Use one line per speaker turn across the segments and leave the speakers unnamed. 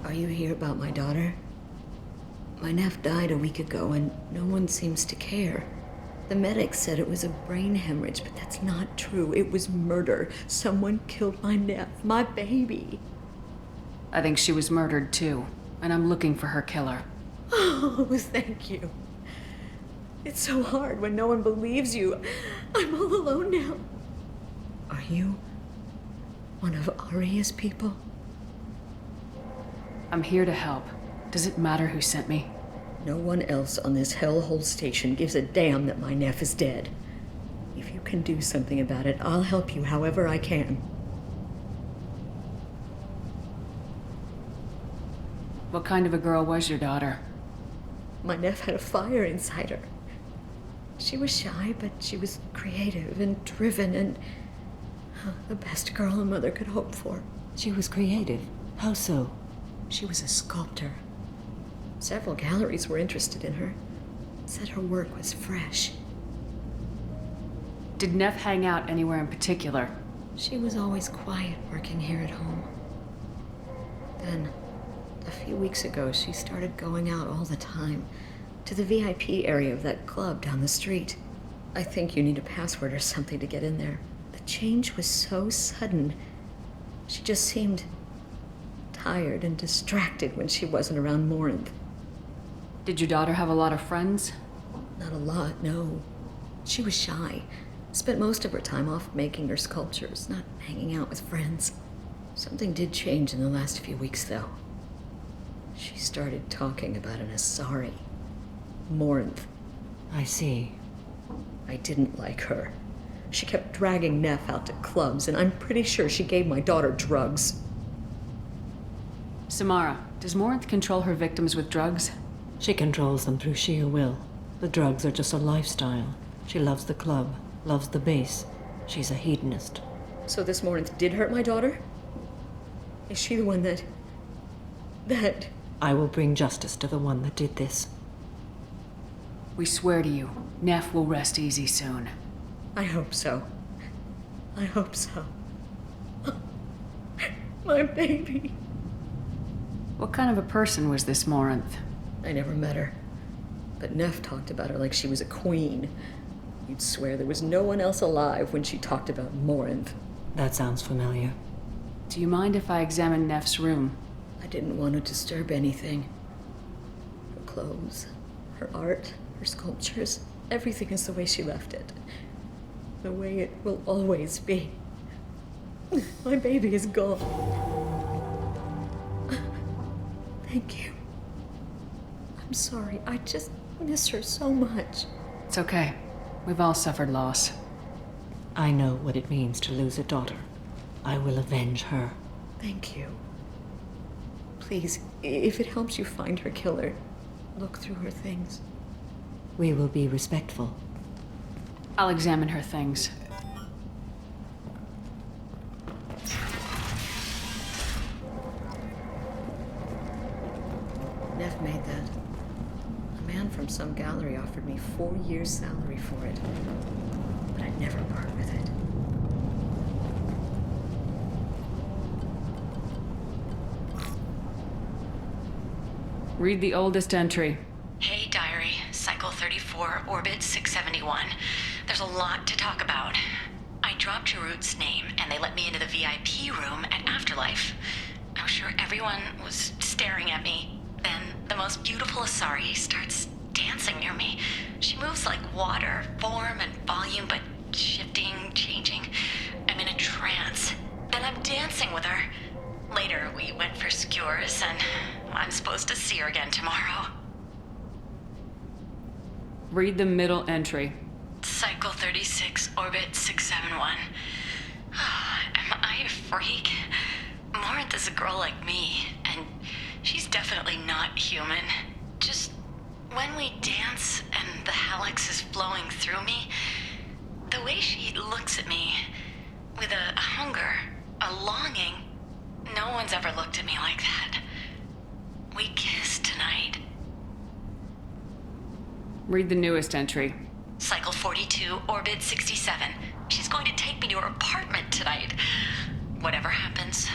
Are you here about my daughter? My nephew died a week ago and no one seems to care. The medics said it was a brain hemorrhage, but that's not true. It was murder. Someone killed my nephew, my baby.
I think she was murdered too, and I'm looking for her killer.
Oh, thank you. It's so hard when no one believes you. I'm all alone now. Are you one of Aria's people?
I'm here to help. Does it matter who sent me?
No one else on this hellhole station gives a damn that my nephew is dead. If you can do something about it, I'll help you however I can.
What kind of a girl was your daughter?
My nephew had a fire inside her. She was shy, but she was creative and driven and the best girl a mother could hope for.
She was creative? How so?
She was a sculptor. Several galleries were interested in her. Said her work was fresh.
Did Neff hang out anywhere in particular?
She was always quiet working here at home. Then, a few weeks ago, she started going out all the time to the VIP area of that club down the street. I think you need a password or something to get in there. The change was so sudden. She just seemed tired and distracted when she wasn't around Morinth.
Did your daughter have a lot of friends?
Not a lot, no. She was shy. Spent most of her time off making her sculptures, not hanging out with friends. Something did change in the last few weeks, though. She started talking about an Asari. Morinth.
I see.
I didn't like her. She kept dragging Neff out to clubs, and I'm pretty sure she gave my daughter drugs.
Samara, does Morinth control her victims with drugs?
She controls them through sheer will. The drugs are just a lifestyle. She loves the club, loves the base. She's a hedonist.
So this Morinth did hurt my daughter? Is she the one that...
I will bring justice to the one that did this.
We swear to you, Neff will rest easy soon.
I hope so. I hope so. My baby.
What kind of a person was this Morinth?
I never met her. But Neff talked about her like she was a queen. You'd swear there was no one else alive when she talked about Morinth.
That sounds familiar.
Do you mind if I examine Neff's room?
I didn't want to disturb anything. Her clothes, her art, her sculptures, everything is the way she left it. The way it will always be. My baby is gone. Thank you. I'm sorry. I just miss her so much.
It's okay. We've all suffered loss.
I know what it means to lose a daughter. I will avenge her.
Thank you. Please, if it helps you find her killer, look through her things.
We will be respectful.
I'll examine her things.
Neff made that. A man from some gallery offered me 4 years' salary for it, but I'd never part with it.
Read the oldest entry.
Hey, diary. Cycle 34, orbit 671. There's a lot to talk about. I dropped Jarut's name, and they let me into the VIP room at Afterlife. I'm sure everyone was staring at me. Then the most beautiful Asari starts dancing near me. She moves like water, form and volume, but shifting, changing. I'm in a trance. Then I'm dancing with her. Later, we went for skewers, and I'm supposed to see her again tomorrow.
Read the middle entry.
Cycle 36, orbit 671. Am I a freak? Morinth is a girl like me, and she's definitely not human. Just when we dance and the hallux is flowing through me, the way she looks at me with a hunger, a longing, no one's ever looked at me like that. We kissed tonight.
Read the newest entry.
Cycle 42, orbit 67. She's going to take me to her apartment tonight. Whatever happens,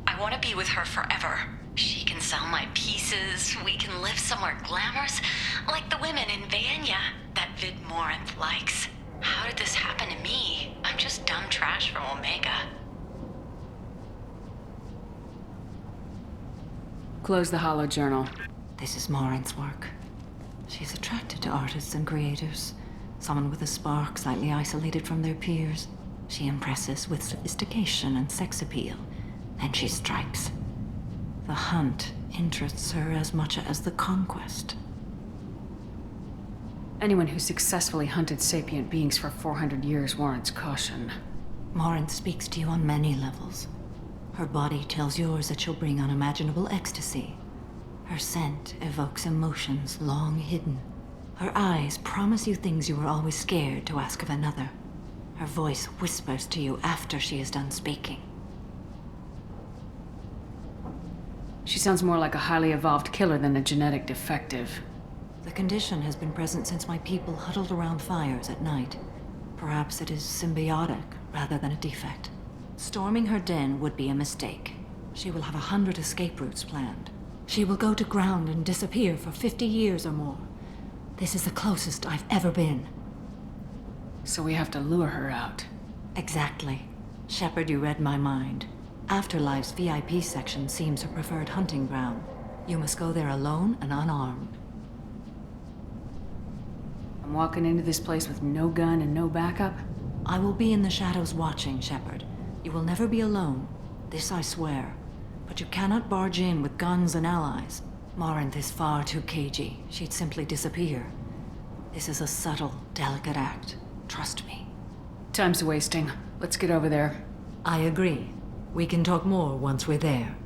I want to be with her forever. She can sell my pieces. We can live somewhere glamorous, like the women in Vanya that Vid Morinth likes. How did this happen to me? I'm just dumb trash from Omega.
Close the hollow journal.
This is Morinth's work. She's attracted to artists and creators. Someone with a spark, slightly isolated from their peers. She impresses with sophistication and sex appeal. Then she strikes. The hunt interests her as much as the conquest.
Anyone who successfully hunted sapient beings for 400 years warrants caution.
Morinth speaks to you on many levels. Her body tells yours that she'll bring unimaginable ecstasy. Her scent evokes emotions long hidden. Her eyes promise you things you were always scared to ask of another. Her voice whispers to you after she is done speaking.
She sounds more like a highly evolved killer than a genetic defective.
The condition has been present since my people huddled around fires at night. Perhaps it is symbiotic rather than a defect. Storming her den would be a mistake. She will have 100 escape routes planned. She will go to ground and disappear for 50 years or more. This is the closest I've ever been.
So we have to lure her out.
Exactly. Shepard, you read my mind. Afterlife's VIP section seems her preferred hunting ground. You must go there alone and unarmed.
I'm walking into this place with no gun and no backup?
I will be in the shadows watching, Shepard. You will never be alone. This I swear. But you cannot barge in with guns and allies. Morinth is far too cagey. She'd simply disappear. This is a subtle, delicate act. Trust me.
Time's wasting. Let's get over there.
I agree. We can talk more once we're there.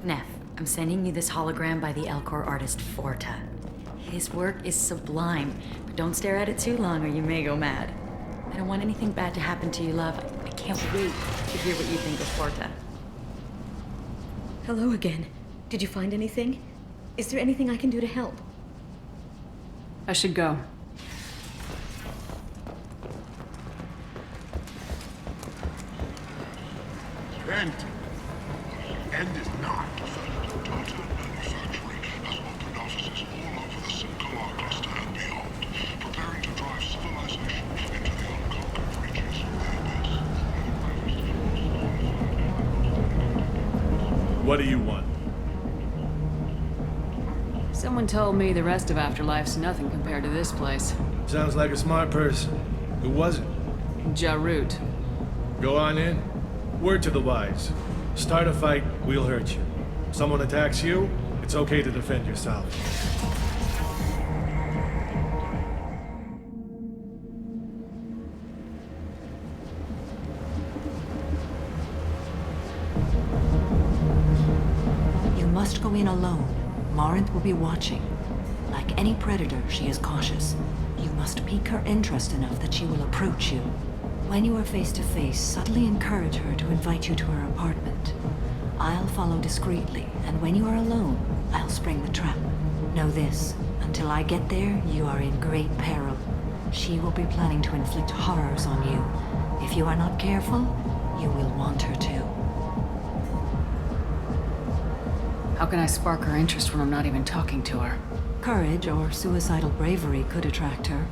Neff, I'm sending you this hologram by the Elcor artist Forta. His work is sublime, but don't stare at it too long or you may go mad. I don't want anything bad to happen to you, love. I can't wait to hear what you think of Forta. Hello again. Did you find anything? Is there anything I can do to help?
I should go.
End. End is not. Data manufacturing has opened offices all over the Sinkalar cluster and beyond, preparing to drive civilization into the unconquered reaches of the abyss.
What do you want?
Someone told me the rest of Afterlife's nothing compared to this place.
Sounds like a smart person. Who was it?
Jarut.
Go on in. Word to the wise. Start a fight, we'll hurt you. Someone attacks you, it's okay to defend yourself.
You must go in alone. Morinth will be watching. Like any predator, she is cautious. You must pique her interest enough that she will approach you. When you are face to face, subtly encourage her to invite you to her apartment. I'll follow discreetly, and when you are alone, I'll spring the trap. Know this, until I get there, you are in great peril. She will be planning to inflict horrors on you. If you are not careful, you will want her to.
How can I spark her interest when I'm not even talking to her?
Courage or suicidal bravery could attract her.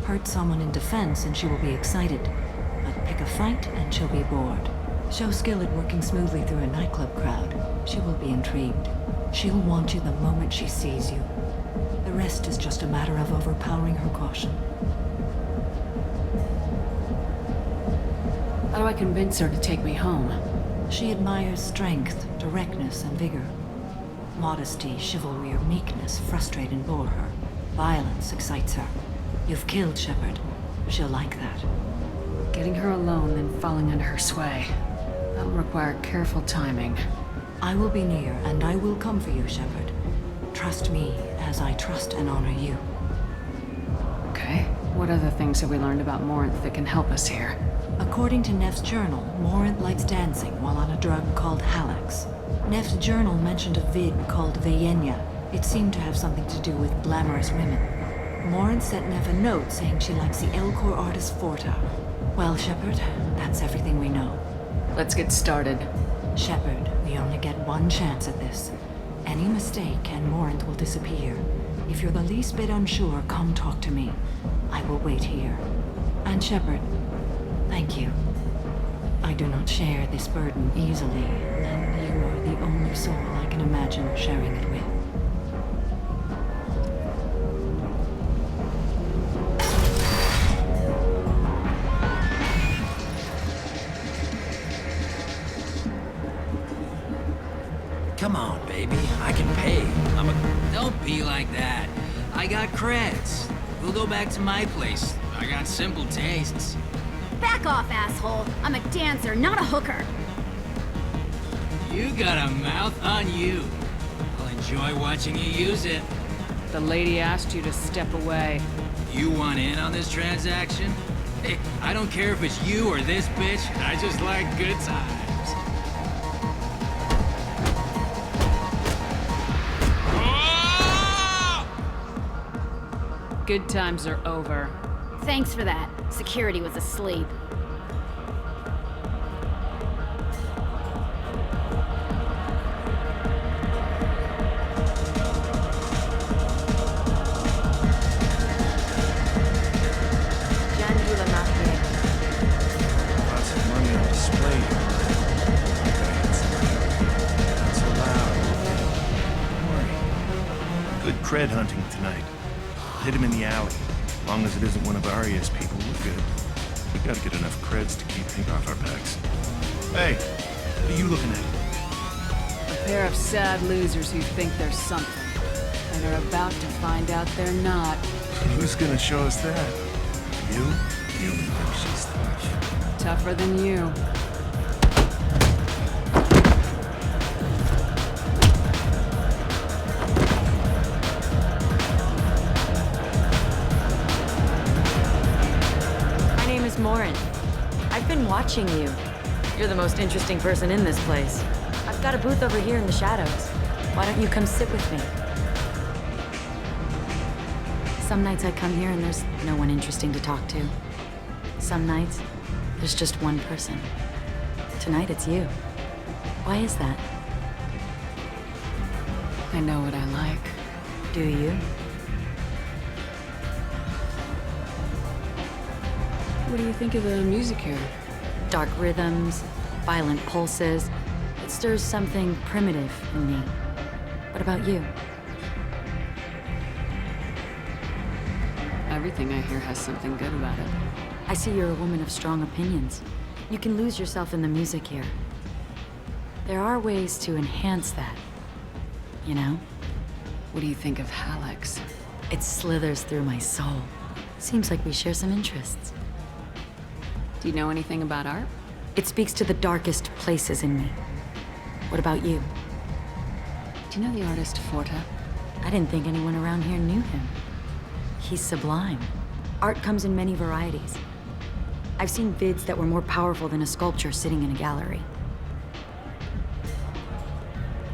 Hurt someone in defense and she will be excited. But pick a fight and she'll be bored. Show skill at working smoothly through a nightclub crowd. She will be intrigued. She'll want you the moment she sees you. The rest is just a matter of overpowering her caution.
How do I convince her to take me home?
She admires strength, directness, and vigor. Modesty, chivalry, or meekness frustrate and bore her. Violence excites her. You've killed Shepard. She'll like that.
Getting her alone, then falling under her sway. That'll require careful timing.
I will be near, and I will come for you, Shepard. Trust me, as I trust and honor you.
Okay. What other things have we learned about Morinth that can help us here?
According to Neff's journal, Morinth likes dancing while on a drug called Halax. Neff's journal mentioned a vid called Vayenya. It seemed to have something to do with glamorous women. Morinth sent Neff a note saying she likes the Elcor artist Forta. Well, Shepard, that's everything we know.
Let's get started.
Shepard, we only get one chance at this. Any mistake and Morinth will disappear. If you're the least bit unsure, come talk to me. I will wait here. And Shepard, thank you. I do not share this burden easily, and you are the only soul I can imagine sharing it with.
Come on, baby. I can pay. Don't be like that. I got creds. We'll go back to my place. I got simple tastes.
Back off, asshole. I'm a dancer, not a hooker.
You got a mouth on you. I'll enjoy watching you use it.
The lady asked you to step away.
You want in on this transaction? Hey, I don't care if it's you or this bitch. I just like good times.
Good times are over.
Thanks for that. Security was asleep.
Lots of money on display here. Not so loud. Don't worry. Good cred hunting tonight. Hit him in the alley. As long as it isn't one of Arya's people, we're good. We gotta get enough creds to keep ink off our backs. Hey, what are you looking at?
A pair of sad losers who think they're something, and are about to find out they're not.
Who's gonna show us that? You? You know she's tough.
Tougher than you.
My name is Morinth. I've been watching you. You're the most interesting person in this place. I've got a booth over here in the shadows. Why don't you come sit with me? Some nights I come here and there's no one interesting to talk to. Some nights, there's just one person. Tonight it's you. Why is that?
I know what I like.
Do you?
What do you think of the music here?
Dark rhythms, violent pulses. It stirs something primitive in me. What about you?
Everything I hear has something good about it.
I see you're a woman of strong opinions. You can lose yourself in the music here. There are ways to enhance that, you know?
What do you think of Hallex?
It slithers through my soul. Seems like we share some interests.
Do you know anything about art?
It speaks to the darkest places in me. What about you?
Do you know the artist Forta?
I didn't think anyone around here knew him. He's sublime. Art comes in many varieties. I've seen vids that were more powerful than a sculpture sitting in a gallery.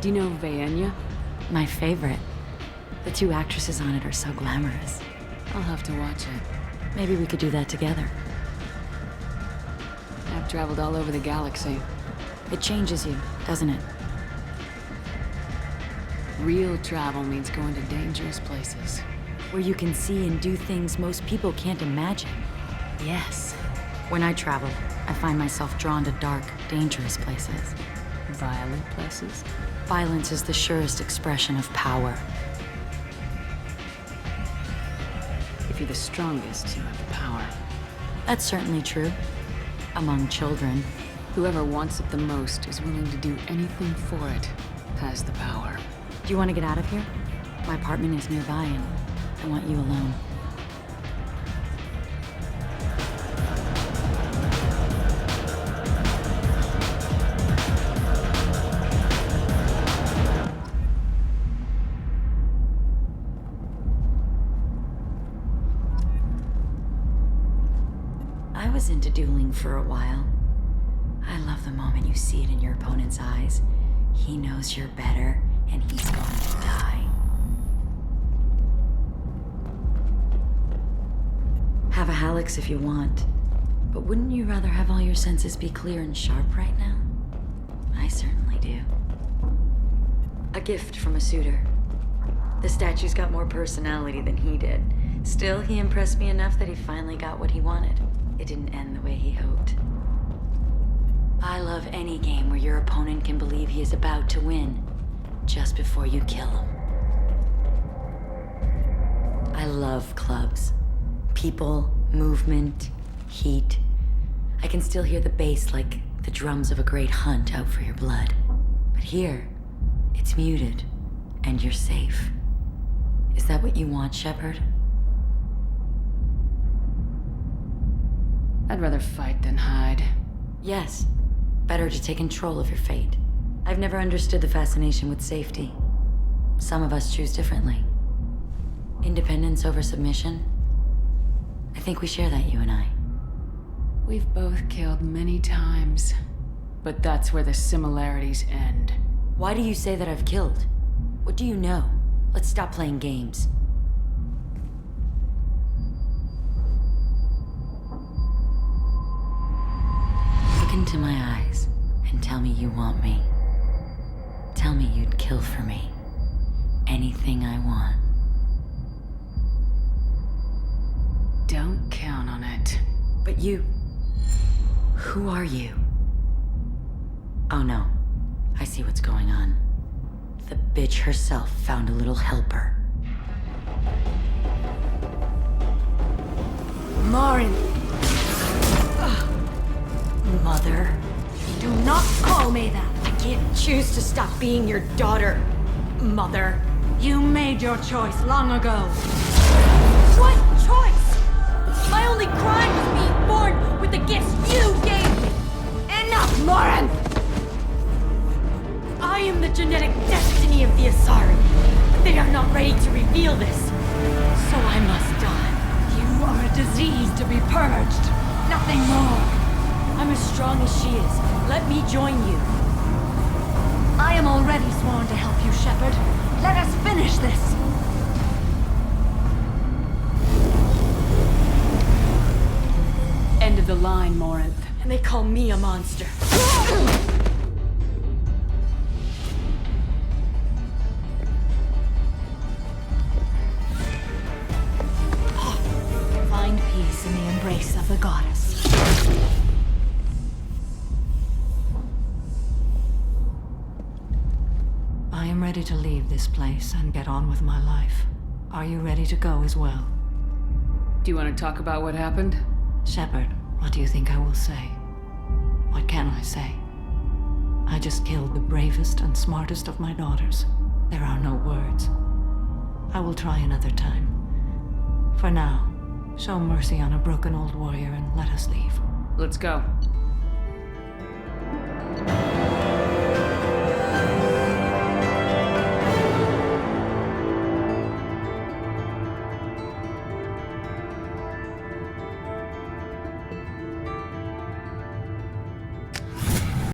Do you know Vaenya?
My favorite. The two actresses on it are so glamorous.
I'll have to watch it.
Maybe we could do that together.
I've traveled all over the galaxy.
It changes you, doesn't it?
Real travel means going to dangerous places.
Where you can see and do things most people can't imagine. Yes. When I travel, I find myself drawn to dark, dangerous places.
Violent places?
Violence is the surest expression of power.
If you're the strongest, you have the power.
That's certainly true. Among children.
Whoever wants it the most is willing to do anything for it, has the power.
Do you want to get out of here? My apartment is nearby and I want you alone. I was into dueling for a while. I love the moment you see it in your opponent's eyes. He knows you're better, and he's going to die. Have a Hallex if you want, but wouldn't you rather have all your senses be clear and sharp right now? I certainly do. A gift from a suitor. The statue's got more personality than he did. Still, he impressed me enough that he finally got what he wanted. It didn't end the way he hoped. I love any game where your opponent can believe he is about to win, just before you kill him. I love clubs. People, movement, heat. I can still hear the bass like the drums of a great hunt out for your blood. But here, it's muted, and you're safe. Is that what you want, Shepard?
I'd rather fight than hide.
Yes. Better to take control of your fate. I've never understood the fascination with safety. Some of us choose differently. Independence over submission? I think we share that, you and I.
We've both killed many times, but that's where the similarities end.
Why do you say that I've killed? What do you know? Let's stop playing games. Look into my eyes and tell me you want me. Tell me you'd kill for me. Anything I want.
Don't count on it.
But you... Who are you? Oh no. I see what's going on. The bitch herself found a little helper.
Morinth! Mother. Do not call me that!
I can't choose to stop being your daughter, Mother.
You made your choice long ago. What choice? My only crime was being born with the gifts you gave me! Enough, Morinth! I am the genetic destiny of the Asari, but they are not ready to reveal this. So I must die. You are a disease to be purged. Nothing more. I'm as strong as she is. Let me join you. I am already sworn to help you, Shepard. Let us finish this.
End of the line, Morinth.
And they call me a monster. Find peace in the embrace of the goddess. I am ready to leave this place and get on with my life. Are you ready to go as well?
Do you want to talk about what happened?
Shepard, what do you think I will say? What can I say? I just killed the bravest and smartest of my daughters. There are no words. I will try another time. For now, show mercy on a broken old warrior and let us leave.
Let's go.